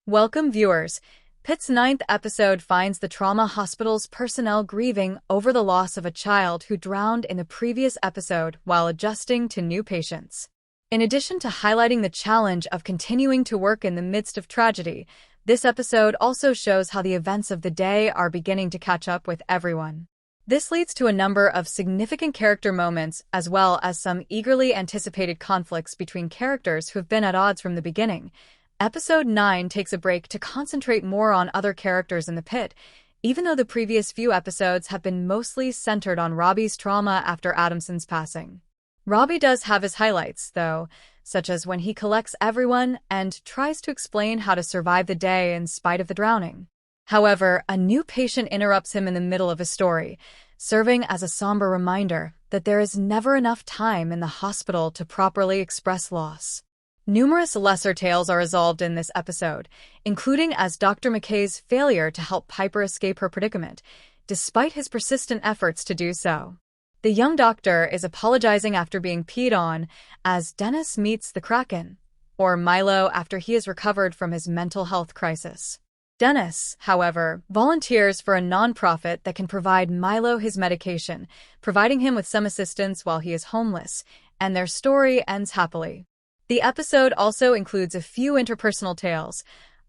Welcome, viewers. Pitt's ninth episode finds the trauma hospital's personnel grieving over the loss of a child who drowned in the previous episode while adjusting to new patients. In addition to highlighting the challenge of continuing to work in the midst of tragedy, this episode also shows how the events of the day are beginning to catch up with everyone. This leads to a number of significant character moments as well as some eagerly anticipated conflicts between characters who have been at odds from the beginning. Episode 9 takes a break to concentrate more on other characters in the pit, even though the previous few episodes have been mostly centered on Robby's trauma after Adamson's passing. Robby does have his highlights, though, such as when he collects everyone and tries to explain how to survive the day in spite of the drowning. However, a new patient interrupts him in the middle of his story, serving as a somber reminder that there is never enough time in the hospital to properly express loss. Numerous lesser tales are resolved in this episode, including as Dr. McKay's failure to help Piper escape her predicament, despite his persistent efforts to do so. The young doctor is apologizing after being peed on as Dennis meets the Kraken, or Milo after he has recovered from his mental health crisis. Dennis, however, volunteers for a nonprofit that can provide Milo his medication, providing him with some assistance while he is homeless, and their story ends happily. The episode also includes a few interpersonal tales,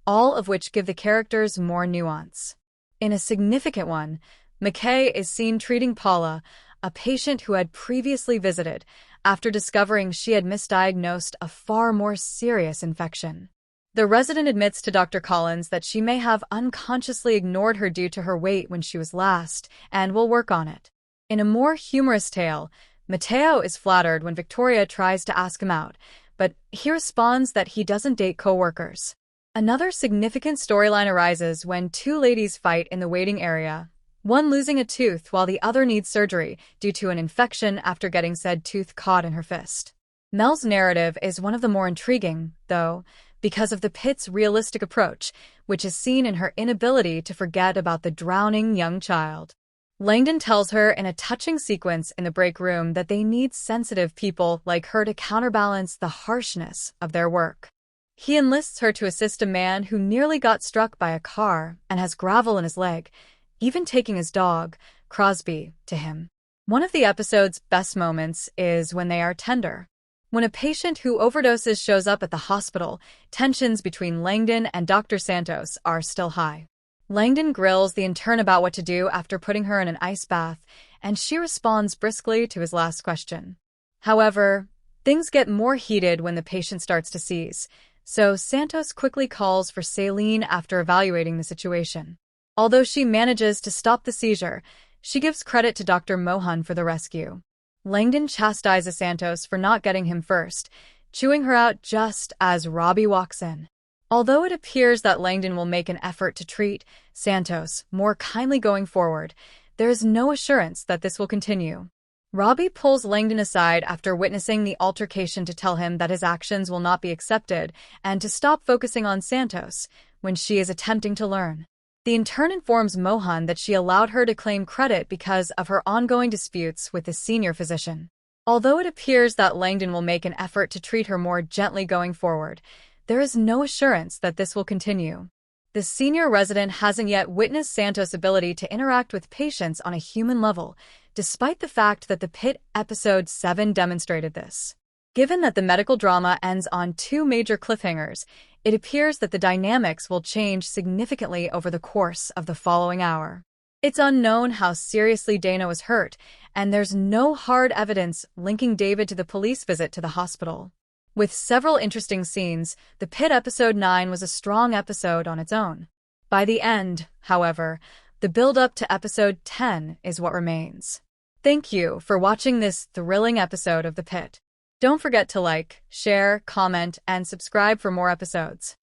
all of which give the characters more nuance. In a significant one, McKay is seen treating Paula, a patient who had previously visited, after discovering she had misdiagnosed a far more serious infection. The resident admits to Dr. Collins that she may have unconsciously ignored her due to her weight when she was last, and will work on it. In a more humorous tale, Mateo is flattered when Victoria tries to ask him out, but he responds that he doesn't date co-workers. Another significant storyline arises when two ladies fight in the waiting area, one losing a tooth while the other needs surgery due to an infection after getting said tooth caught in her fist. Mel's narrative is one of the more intriguing, though, because of the pit's realistic approach, which is seen in her inability to forget about the drowning young child. Langdon tells her in a touching sequence in the break room that they need sensitive people like her to counterbalance the harshness of their work. He enlists her to assist a man who nearly got struck by a car and has gravel in his leg, even taking his dog, Crosby, to him. One of the episode's best moments is when they are tender. When a patient who overdoses shows up at the hospital, tensions between Langdon and Dr. Santos are still high. Langdon grills the intern about what to do after putting her in an ice bath, and she responds briskly to his last question. However, things get more heated when the patient starts to seize, so Santos quickly calls for saline after evaluating the situation. Although she manages to stop the seizure, she gives credit to Dr. Mohan for the rescue. Langdon chastises Santos for not getting him first, chewing her out just as Robby walks in. Although it appears that Langdon will make an effort to treat Santos more kindly going forward, there is no assurance that this will continue. Robby pulls Langdon aside after witnessing the altercation to tell him that his actions will not be accepted and to stop focusing on Santos when she is attempting to learn. The intern informs Mohan that she allowed her to claim credit because of her ongoing disputes with the senior physician. Although it appears that Langdon will make an effort to treat her more gently going forward, there is no assurance that this will continue. The senior resident hasn't yet witnessed Santos' ability to interact with patients on a human level, despite the fact that the Pitt episode 7 demonstrated this. Given that the medical drama ends on two major cliffhangers, it appears that the dynamics will change significantly over the course of the following hour. It's unknown how seriously Dana was hurt, and there's no hard evidence linking David to the police visit to the hospital. With several interesting scenes, the Pitt episode 9 was a strong episode on its own. By the end, however, the build-up to episode 10 is what remains. Thank you for watching this thrilling episode of the Pitt. Don't forget to like, share, comment, and subscribe for more episodes.